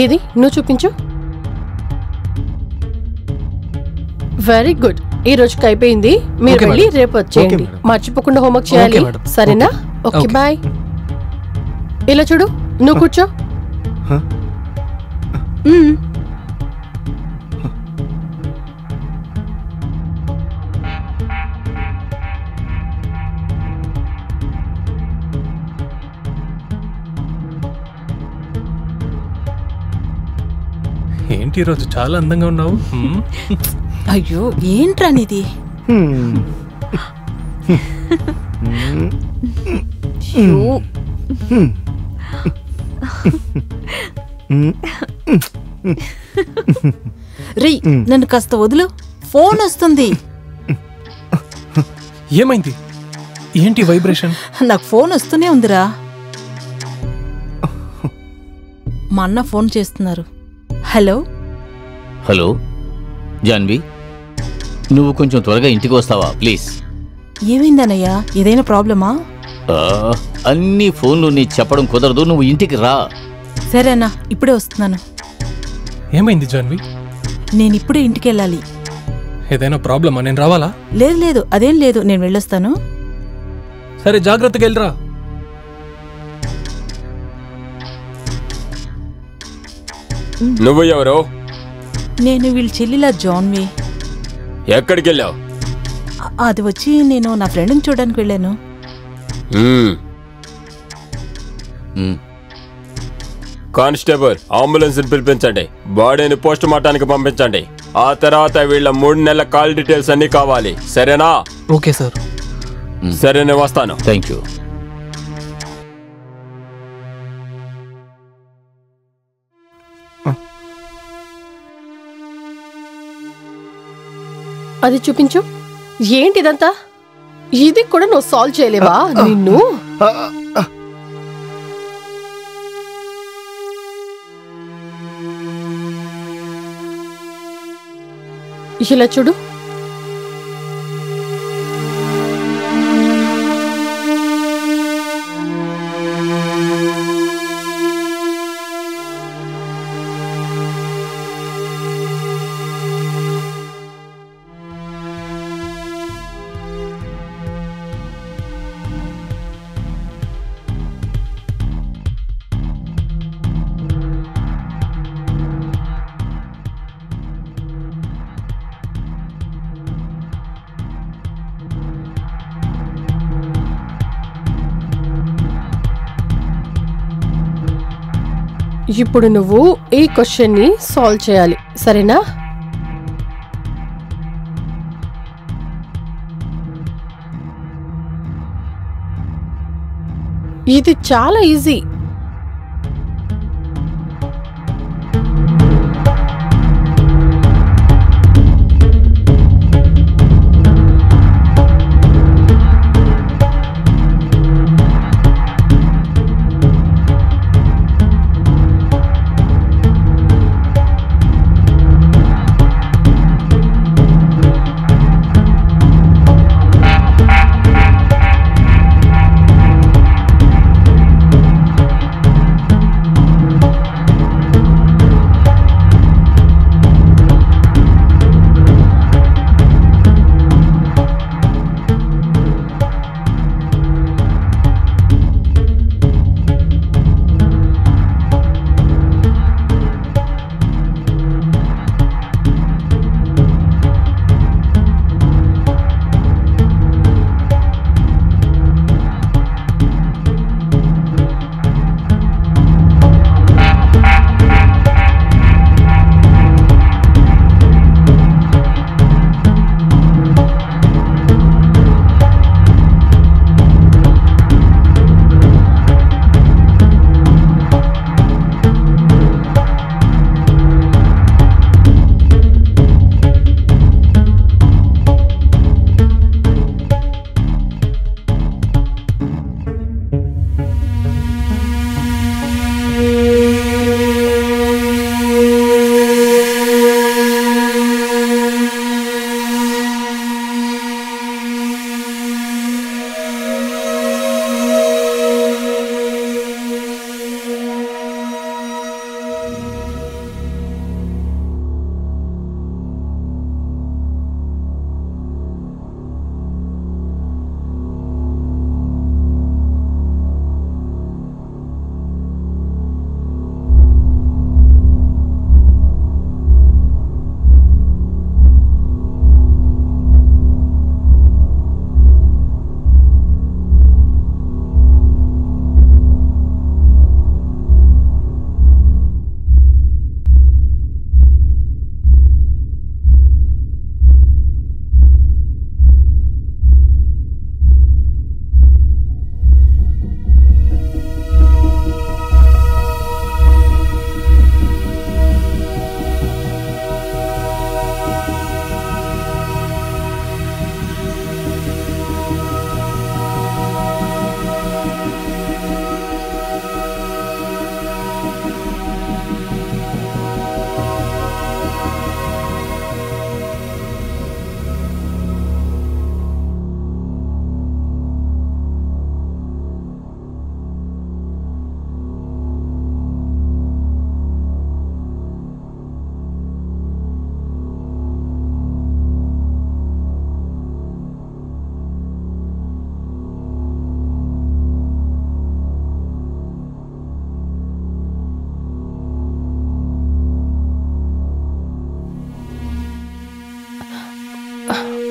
ఏది నువ్వు చూపించు. వెరీ గుడ్, ఈ రోజుకి అయిపోయింది. మీరు వెళ్ళి రేపు వచ్చేయండి. మర్చిపోకుండా హోంవర్క్ చేయాలి, సరేనా? Okay bye. ఇలా చూడు, నువ్వు కూర్చో. ఏంటి ఈరోజు చాలా అందంగా ఉన్నావు. అయ్యో ఏంట్రా నీది. రీ నన్ను కాస్త వదులు, ఫోన్ వస్తుంది. ఏమైంది? ఏంటి వైబ్రేషన్? నాకు ఫోన్ వస్తూనే ఉందిరా. మా అన్న ఫోన్ చేస్తున్నారు. హలో హలో జాన్వి, నువ్వు కొంచెం త్వరగా ఇంటికి వస్తావా ప్లీజ్? ఏమైందన్నయ్యా, ఏదైనా ప్రాబ్లమా? అన్ని ఫోన్లు నీకు చెప్పడం కుదరదు, నువ్వు ఇంటికి రా. సరే అన్న, ఇప్పుడే వస్తున్నాను. ఏమైంది జాన్వి? నేను ఇప్పుడే ఇంటికి వెళ్ళాలి. ఏదైనా ప్రాబ్లమా? నేను రావాలా? లేదు లేదు, అదేం లేదు, నేను వెళ్ళొస్తాను. సరే జాగ్రత్తగా వెళ్ళరా. నువ్వు ఎవరు? నేను వీళ్ళ చెల్లిలా జాన్వి. ఎక్కడికి వెళ్ళావు? అది వచ్చి నేను నా ఫ్రెండ్ని చూడడానికి వెళ్ళాను. కానిస్టేబుల్, అంబులెన్స్ పిలిపించండి, బాడీని పోస్ట్ మార్టానికి పంపించండి. ఆ తర్వాత వీళ్ళ 3 నెలల కాల్ డీటెయిల్స్ అన్ని కావాలి, సరేనా? Okay sir. సరే నేను వస్తాను. Thank you. అది చూపించు. ఏంటి ఇదంతా? ఇది కూడా నువ్వు సాల్వ్ చేయలేవా? నిన్ను ఇలా చూడు. ఇప్పుడు నువ్వు ఈ క్వశ్చన్ ని సాల్వ్ చేయాలి, సరేనా? ఇది చాలా ఈజీ.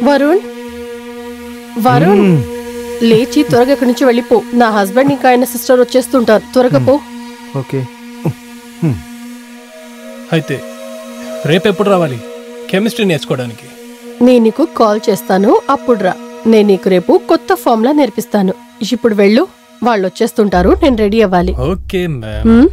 వరుణ్ వరుణ్ లేచి త్వరగా ఇక్కడి నుంచి వెళ్ళిపో. నా హస్బెండ్ ఇంకా ఆయన సిస్టర్ వచ్చేస్తుంటారు. త్వరగా పో. ఓకే. అయితే రేపెప్పుడు రావాలి కెమిస్ట్రీ నేర్చుకోవడానికి? నేను నీకు కాల్ చేస్తాను, అప్పుడు రా. నేను నీకు రేపు కొత్త ఫార్ములా నేర్పిస్తాను. ఇప్పుడు వెళ్ళు, వాళ్ళు వచ్చేస్తుంటారు. నేను రెడీ అవ్వాలి. Okay ma'am.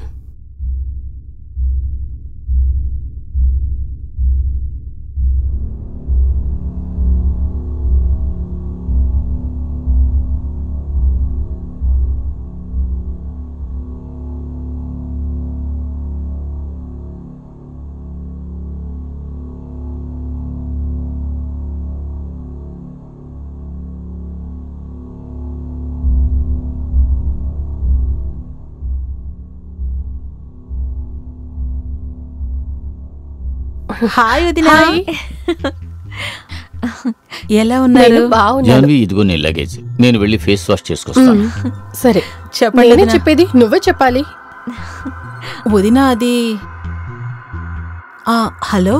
హాయ్ వదినా. ఎలా ఉన్నారు? బాగున్నాను. జాన్వి, ఇదిగో నీ లగేజ్. నేను వెళ్ళి ఫేస్ వాష్ చేసుకొస్తాను. సరే చెప్పండి నేనే వదినా. చెప్పేది నువ్వే చెప్పాలి. వదినా అది హలో.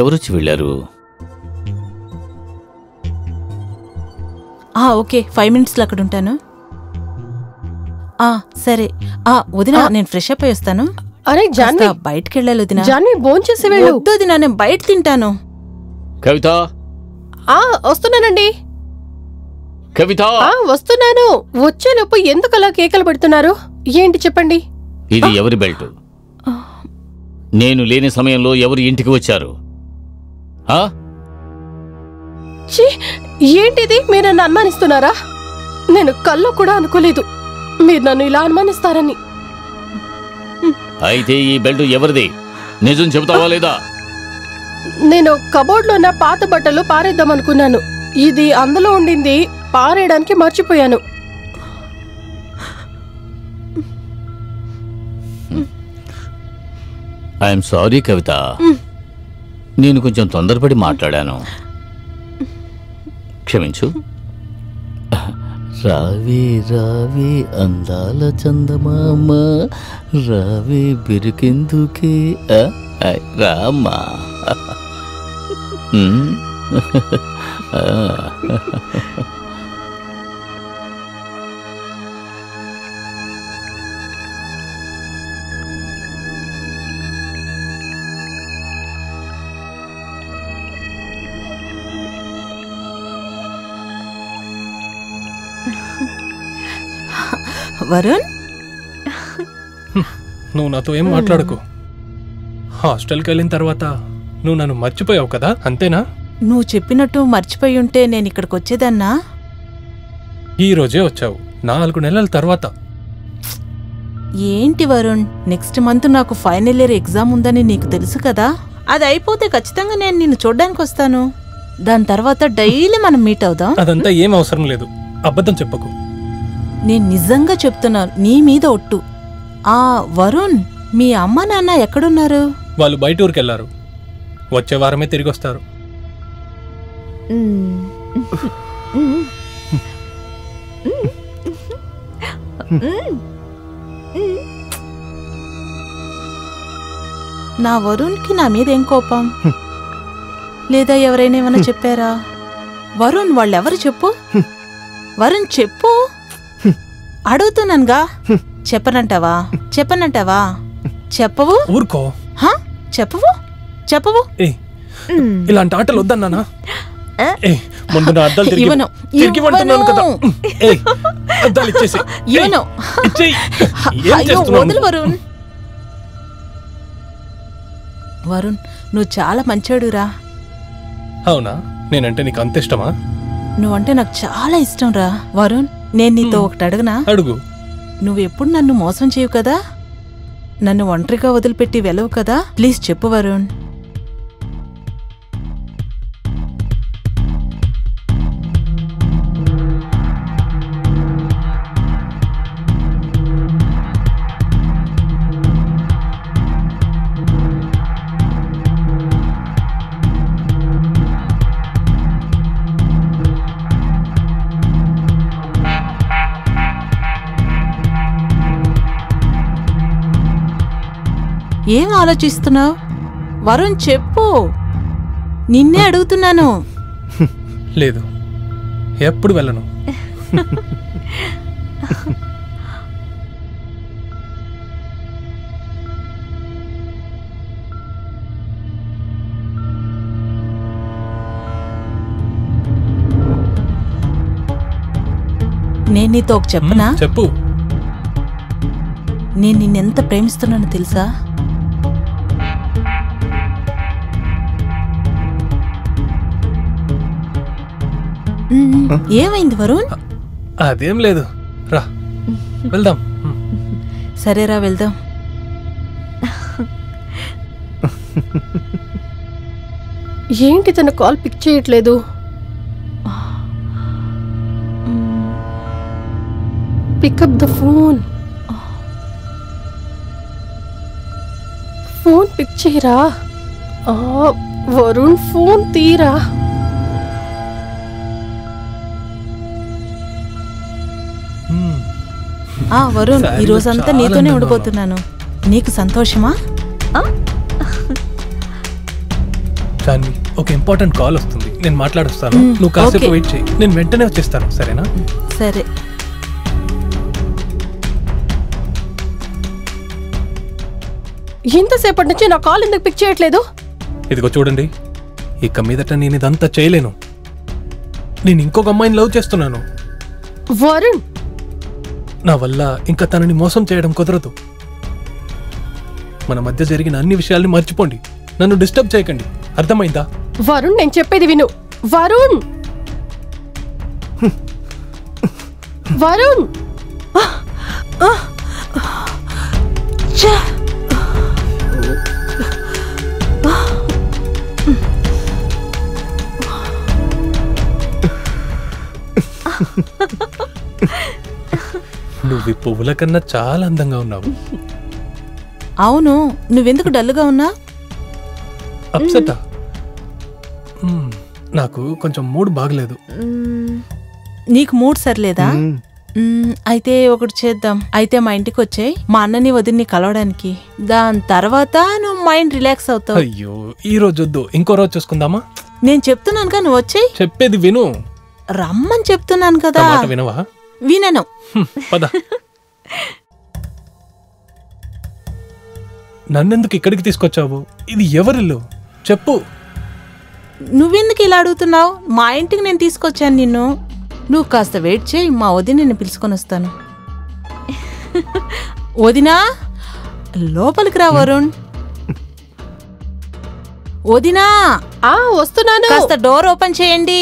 ఎవరొచ్చి వెళ్ళారు? ఓకే 5 minutesలో అక్కడ ఉంటాను. సరే. వదినా నేను ఫ్రెష్ అప్ అయి వస్తాను. అరే జాన్వి, బయటికి వెళ్ళాలి వదినా. జాన్వి భోంచేసి వెళ్ళు. వద్దు వదినా, నేను బయట తింటాను. కవిత, వస్తున్నానండి. కవిత, వస్తున్నాను. వచ్చేలోపు ఎందుకు అలా కేకలు పెడుతున్నారు? ఏంటి చెప్పండి. ఇది ఎవరి బెల్ట్? నేను లేని సమయంలో ఎవరు ఇంటికి వచ్చారు? ఛీ, ఏంటిది? మీరు నన్ను అనుమానిస్తున్నారా? నేను కల్లో కూడా అనుకోలేదు మీరు నన్ను ఇలా అనుమానిస్తారని. అయితే ఈ బెల్ట్ ఎవరిది? నిజం చెబుతావా లేదా? నేను కబోర్డ్లో ఉన్న పాత బట్టలు పారేద్దాం అనుకున్నాను. ఇది అందులో ఉండింది, పారేయడానికి మర్చిపోయాను. ఐఎమ్ సారీ కవిత, నేను కొంచెం తొందరపడి మాట్లాడాను, క్షమించు. రావే రావే అందాల చందమామ, రావే బిరుకెందుకే రామ్మా. వరుణ్, నువ్వు నాతో ఏం మాట్లాడకు. హాస్టల్కి వెళ్ళిన తర్వాత నువ్వు నన్ను మర్చిపోయావు కదా, అంతేనా? నువ్వు చెప్పినట్టు మర్చిపోయి ఉంటే నేను ఇక్కడికి వచ్చేదన్నా. ఈ రోజే వచ్చావు, 4 నెలల తర్వాత. ఏంటి వరుణ్, నెక్స్ట్ మంత్ నాకు ఫైనల్ ఇయర్ ఎగ్జామ్ ఉందని నీకు తెలుసు కదా. అది అయిపోతే ఖచ్చితంగా నేను నిన్ను చూడ్డానికి వస్తాను. దాని తర్వాత డైలీ మనం మీట్ అవుదాం. అదంతా ఏం అవసరం లేదు, అబద్ధం చెప్పకు. నేను నిజంగా చెప్తున్నాను, నీ మీద ఒట్టు. వరుణ్, మీ అమ్మ నాన్న ఎక్కడున్నారు? వాళ్ళు బయట ఊరికి వెళ్ళారు, వచ్చే వారమే తిరిగి వస్తారు. నా వరుణ్కి నా మీద ఏం కోపం? లేదా ఎవరైనా ఏమైనా చెప్పారా? వరుణ్, వాళ్ళెవరు చెప్పు. వరుణ్ చెప్పు, అడుగుతున్నానుగా. చెప్పనంటావా? చెప్పనంటావా? చెప్పవు? ఊరుకో. చెప్పవు? చెప్పవు? ఇలాంటి ఆటలు వద్దన్నానా? ముందు నా అద్దాలు తిరిగి ఇవ్వను. ఇవ్వమంటున్నాను కదా. అద్దాలు ఇచ్చేసి. ఇవ్వను. అయ్యో, వదులు వరుణ్. వరుణ్, నువ్వు చాలా మంచోడురా. అవునా? నేనంటే నీకు అంత ఇష్టమా? నువ్వంటే నాకు చాలా ఇష్టం రా. వరుణ్, నేను నీతో ఒకటి అడగనా? అడుగు. నువ్వెప్పుడు నన్ను మోసం చేయవు కదా, నన్ను ఒంటరిగా వదిలిపెట్టి వెళ్ళవు కదా. ప్లీజ్ చెప్పు వరుణ్. ఏం ఆలోచిస్తున్నావు? వరుణ్ చెప్పు, నిన్నే అడుగుతున్నాను. లేదు, ఎప్పుడు వెళ్ళను. నేను నీతో ఒక చెప్పనా? చెప్పు. నేను నిన్నెంత ప్రేమిస్తున్నాను తెలుసా? ఏమైంది వరుణ్? అదేం లేదు, రా వెళ్దాం. సరేరా వెళ్దాం. ఏంటి తన కాల్ పిక్ చేయట్లేదు? Pick up the phone. Phone pick చేయరా. వరుణ్ ఫోన్ తీరా. వరుణ్, ఈ రోజంతా నీతోనే ఉండిపోతున్నాను. నీకు సంతోషమా? జాన్వి, ఒక ఇంపార్టెంట్ కాల్ వస్తుంది, నేను మాట్లాడుస్తాను. నువ్వు కాసేపు వెయిట్ చేయి, నేను వెంటనే వచ్చేస్తాను. సరేనా? సరే. ఎంతసేపటి నుంచి నా కాల్ ఎందుకు పిక్ చేయట్లేదు? ఇదిగో చూడండి, ఇక మీదట నేను ఇదంతా చేయలేను. నేను ఇంకొక అమ్మాయిని లవ్ చేస్తున్నాను. వరుణ్, నా వల్ల ఇంకా తనని మోసం చేయడం కుదరదు. మన మధ్య జరిగిన అన్ని విషయాల్ని మర్చిపోండి, నన్ను డిస్టర్బ్ చేయకండి. అర్థమైందా? వరుణ్, నేను చెప్పేది విను. వరుణ్, వరుణ్. నువ్వు ఈ పువ్వుల కన్నా చాలా అందంగా ఉన్నావు. అవును, నువ్వెందుకు డల్గా ఉన్నా? అప్సెటా? నాకు కొంచెం మూడ్ బాగలేదు. నీకు మూడ్ సరిలేదా? అయితే ఒకటి చేద్దాం. అయితే మా ఇంటికి వచ్చాయి, మా అన్నని వదిన్ని కలవడానికి. దాని తర్వాత నువ్వు మైండ్ రిలాక్స్ అవుతావు. అయ్యో, ఈ రోజు వద్దు, ఇంకో రోజు చూసుకుందామా? నేను చెప్తున్నానుగా, నువ్వు వచ్చాయి. చెప్పేది విను. రమ్మని చెప్తున్నాను కదా. వినవా? వినను. పద. నన్నెందుకు ఇక్కడికి తీసుకొచ్చావు? ఇది ఎవరిల్లు? చెప్పు. నువ్వెందుకు ఇలా అడుగుతున్నావు? మా ఇంటికి నేను తీసుకొచ్చాను నిన్ను. నువ్వు కాస్త వెయిట్ చేయి, మా వదిన నిన్ను పిలుచుకొని వస్తాను. వదినా, లోపలికి రా. వరుణ్, వదినా వస్తున్నాను. కాస్త డోర్ ఓపెన్ చేయండి.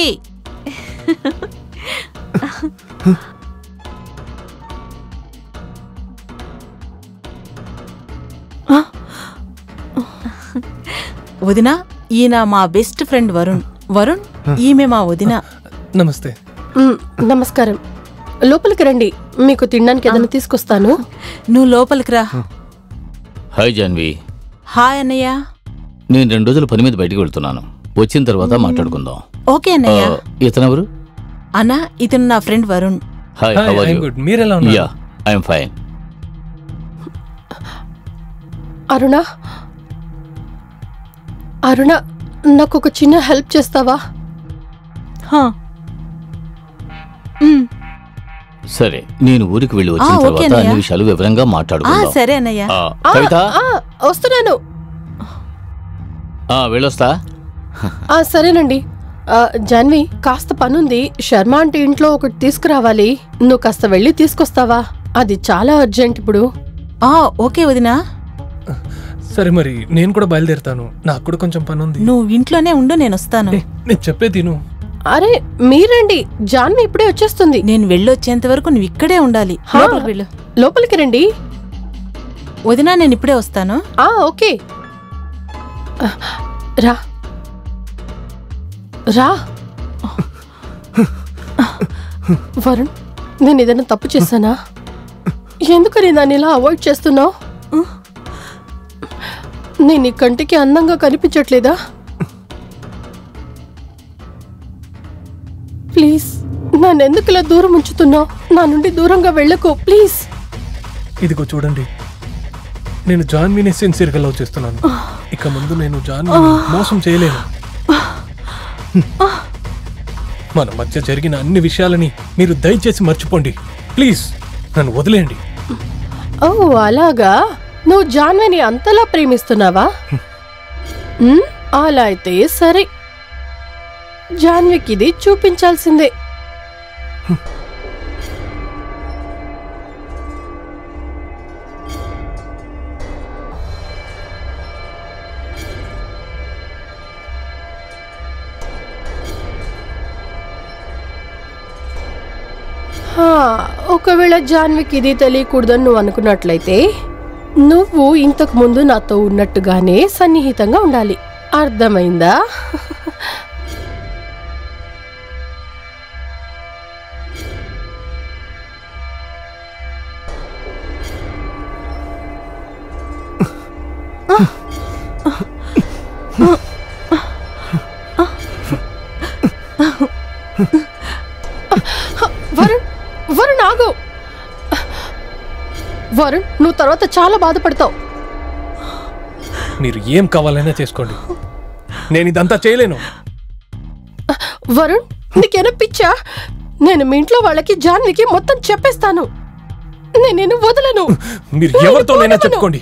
వదినా, ఈయన మా బెస్ట్ ఫ్రెండ్ వరుణ్. వరుణ్, ఈమె మా వదిన. నమస్తే. నమస్కారం. లోపలికి రండి, మీకు తినడానికి ఏదైనా తీసుకొస్తాను. నువ్వు లోపలికి రా. హాయ్ జాన్వి. హాయ్ అన్నయ్య. నేను 2 రోజుల పని మీద బయటికి వెళ్తున్నాను, వచ్చిన తర్వాత మాట్లాడుకుందాం. ఓకే అన్నయ్య. ఇతనెవరు? అన్నా, ఇతను నా friend Varun. Hi, how are you? మీరెలా ఉన్నారు? Yeah, I am fine. Aruna, Aruna, నాకు ఒక చిన్న హెల్ప్ చేస్తావా? సరే, నేను ఊరికి వెళ్ళి వచ్చిన తర్వాత అన్ని విషయాలు వివరంగా మాట్లాడుకుందాం. సరే అన్నయ్య. కవిత, వస్తున్నాను. వెళ్ళొస్తా. సరేనండి. జాన్వి, కాస్త పనుంది. శర్మ అంటే ఇంట్లో ఒకటి తీసుకురావాలి. నువ్వు కాస్త వెళ్ళి తీసుకొస్తావా? అది చాలా అర్జెంట్ ఇప్పుడు. ఓకే వదినా. సరే, మరి నేను కూడా బయలుదేరుతాను, నాకు కూడా కొంచెం పని ఉంది. నువ్వు ఇంట్లోనే ఉండు, నేను వస్తాను. నేను చెప్పే తిను. అరే మీరండి, జాన్వి ఇప్పుడే వచ్చేస్తుంది. నేను వెళ్ళొచ్చేంత వరకు నువ్వు ఇక్కడే ఉండాలి. వెళ్ళు, లోపలికి రండి. వదినా, నేను ఇప్పుడే వస్తాను. ఓకే, రా రా. వరుణ్, నేను ఏదైనా తప్పు చేశానా? ఎందుకని దాన్ని ఇలా అవాయిడ్ చేస్తున్నావు? నేను నీ కంటికి అందంగా కనిపించట్లేదా? ప్లీజ్, నన్నెందుకు ఇలా దూరం ఉంచుతున్నావు? నా నుండి దూరంగా వెళ్ళకు ప్లీజ్. ఇదిగో చూడండి, నేను జాన్వీని సిన్సియర్గా లవ్ చేస్తున్నాను. ఇక ముందు నేను జాన్వీని మోసం చేయలేను. మన మధ్య జరిగిన అన్ని విషయాలని మీరు దయచేసి మర్చిపోండి ప్లీజ్. నన్ను వదిలేయండి. ఓ అలాగా, నువ్వు జాన్వీని అంతలా ప్రేమిస్తున్నావా? అలా అయితే సరే, జాన్వీకి ఇది చూపించాల్సిందే. ఒకవేళ జాన్వీకి ఇది తెలియకూడదని నువ్వు అనుకున్నట్లయితే నువ్వు ఇంతకు ముందు నాతో ఉన్నట్టుగానే సన్నిహితంగా ఉండాలి. అర్థమైందా? వరుణ్ ఆగు. వరుణ్, నువ్వు తర్వాత చాలా బాధపడతావు. మీరు ఏం కావాలైనా చేసుకోండి, నేను ఇదంతా చేయలేను. వరుణ్, నీకేనా పిచ్చా? నేను మీ ఇంట్లో వాళ్ళకి జాన్వీకి మొత్తం చెప్పేస్తాను. నేను వదలను. మీరు ఎవరితోనైనా చెప్పుకోండి.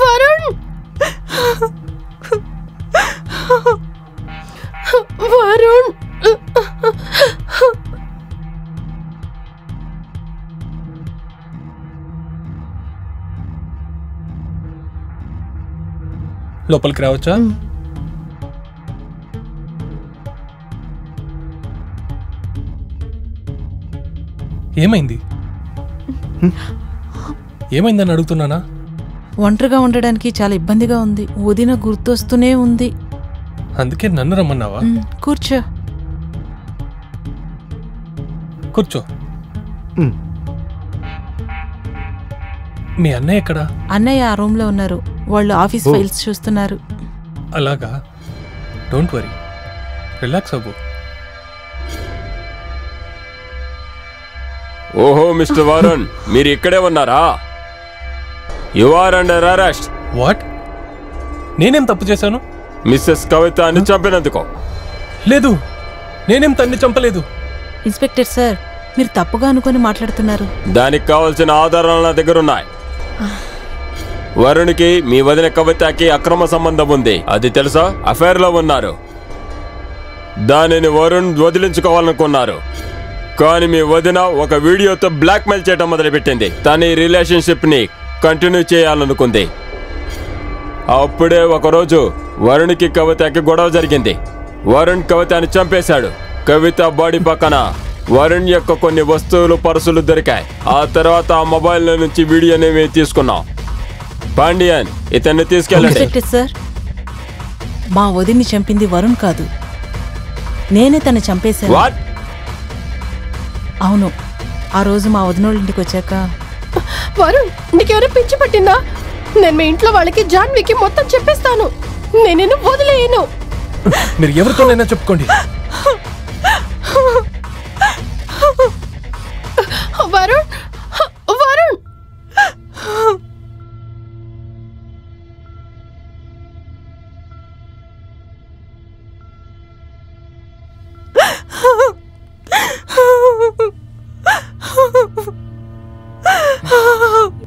వరుణ్, వరుణ్, లోపలికి రావచ్చా? ఏమైంది? ఏమైందని అడుగుతున్నానా? ఒంటరిగా ఉండడానికి చాలా ఇబ్బందిగా ఉంది. వదిన గుర్తొస్తూనే ఉంది. అందుకే నన్ను రమ్మన్నావా? కూర్చో. కూర్చో. మీ అన్నయ్య ఎక్కడా? అన్నయ్య ఆ రూమ్ లో ఉన్నారు. వాళ్ళు ఆఫీస్ ఫైల్స్ చూస్తున్నారు. అలాగా, డోంట్ వరీ, రిలాక్స్ అవ్వు. ఓహో మిస్టర్ వరుణ్, మీరు ఇక్కడే ఉన్నారా? You are under arrest. What? నేనేం తప్పు చేశాను? మిస్సెస్ కవితని చంపినందుకు. లేదు, నేనేం తన్ని చంపలేదు. ఇన్స్పెక్టర్ సార్, మీరు తప్పుగా అనుకొని మాట్లాడుతున్నారు. దానికి కావాల్సిన ఆధారాలు నా దగ్గర ఉన్నాయి. వరుణ్కి మీ వదిన కవితకి అక్రమ సంబంధం ఉంది, అది తెలుసా? అఫైర్ లో ఉన్నారు. దానిని వరుణ్ వదిలించుకోవాలనుకున్నారు. కానీ మీ వదిన ఒక వీడియోతో బ్లాక్ మెయిల్ చేయడం మొదలుపెట్టింది. తన ఈ రిలేషన్షిప్ ని కంటిన్యూ చేయాలనుకుంది. అప్పుడే ఒకరోజు వరుణ్కి కవితకి గొడవ జరిగింది. వరుణ్ కవితని చంపేశాడు. కవిత బాడీ పక్కన వరుణ్ యొక్క కొన్ని వస్తువులు, పర్సులు దొరికాయి. ఆ తర్వాత ఆ మొబైల్ నుంచి వీడియోని మేము తీసుకున్నాం. పాండియన్, ఇతన్ని తీసుకెళ్ళండి. ఇన్స్పెక్టర్ సార్, మా వదిన్ని చంపింది వరుణ్ కాదు, నేనే తను చంపేశాను. వాట్? అవును, ఆ రోజు మా వదినోళ్ళ ఇంటికి వచ్చాక. వరుణ్, నీకెవరో పిచ్చి పట్టిందా? నేను మీ ఇంట్లో వాళ్ళకి జాన్వీకి మొత్తం చెప్పేస్తాను. నేను వదిలేయను. మీరు ఎవరితోనైనా చెప్పుకోండి. వరుణ్, వరుణ్,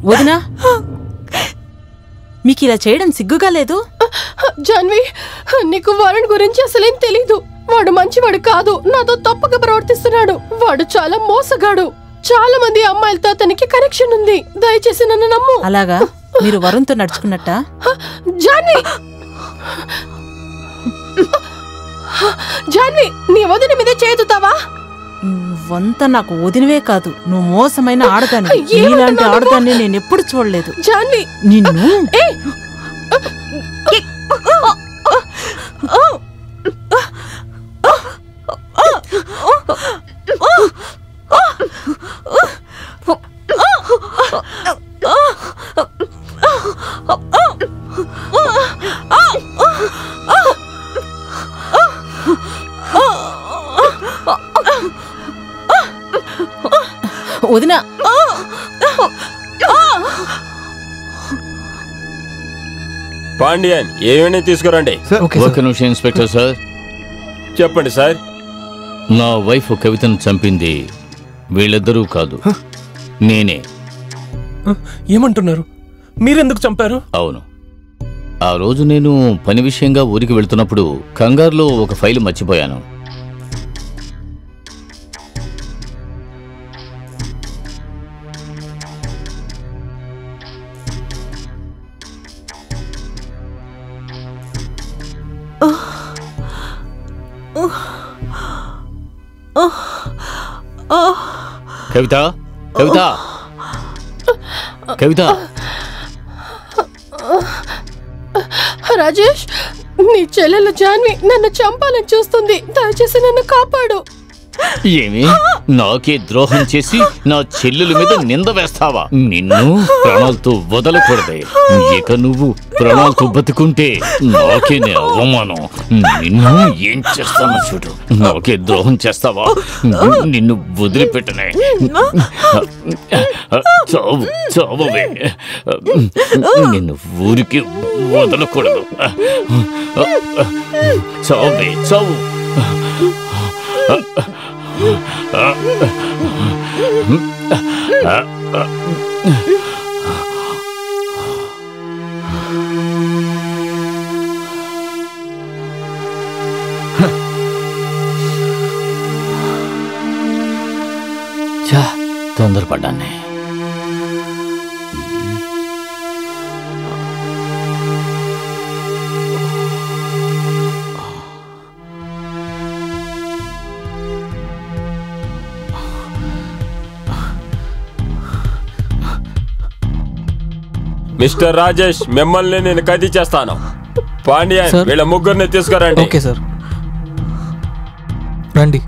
వదినా, మీకు ఇలా చేయడం సిగ్గుగా లేదు? జాన్వీ, నీకు వరుణ్ గురించి అసలేం తెలీదు. వాడు మంచివాడు కాదు, నాతో తప్పుగా ప్రవర్తిస్తున్నాడు. వాడు చాలా మోసగాడు. చాలా మంది అమ్మాయిలతో అతనికి కనెక్షన్ ఉంది. దయచేసి నన్ను నమ్ము. అలాగా, మీరు వరుణ్తో నడుచుకున్నట్టా? జాన్వీ, జాన్వీ, నీ వదిన మీదే చేతుతావా? నువ్వంతా నాకు వదినవే కాదు, నువ్వు మోసమైన ఆడదాన్ని. ఇలాంటి ఆడదాన్ని నేను ఎప్పుడు చూడలేదు. జాన్వీ, నిన్ను వదినా. పాండ్యన్ ఏమైనా తీసుకురండి. ఒక నిమిషం ఇన్స్పెక్టర్ సార్. చెప్పండి సార్. నా వైఫ్ కవితను చంపింది వీళ్ళిద్దరూ కాదు, నేనే. ఏమంటున్నారు? మీరెందుకు చంపారు? అవును, ఆ రోజు నేను పని విషయంగా ఊరికి వెళ్తున్నప్పుడు కంగారులో ఒక ఫైల్ మర్చిపోయాను. కవిత, కవిత, కవిత. రాజేష్, నీ చెల్లెలు జాన్వి నన్ను చంపాలని చూస్తుంది. దయచేసి నన్ను కాపాడు. ఏమి, నాకే ద్రోహం చేసి నా చెల్లెల మీద నింద వేస్తావా? నిన్ను ప్రాణాలతో వదలకూడదే. ఇక నువ్వు ప్రాణాలతో బతుకుంటే నాకే అవమానం. నిన్ను ఏం చేస్తానో చూడు. నాకే ద్రోహం చేస్తావా? నిన్ను వదిలిపెట్టనే. చావు, చావవే. నిన్ను ఊరికి వదలకూడదు. చావే, చావు. తొందరపడ్డానే. మిస్టర్ రాజేష్, మిమ్మల్ని నేను ఖైదీ చేస్తాను. పాండ్యన్, వీళ్ళ ముగ్గురిని తీసుకురండి. ఓకే సార్, రండి.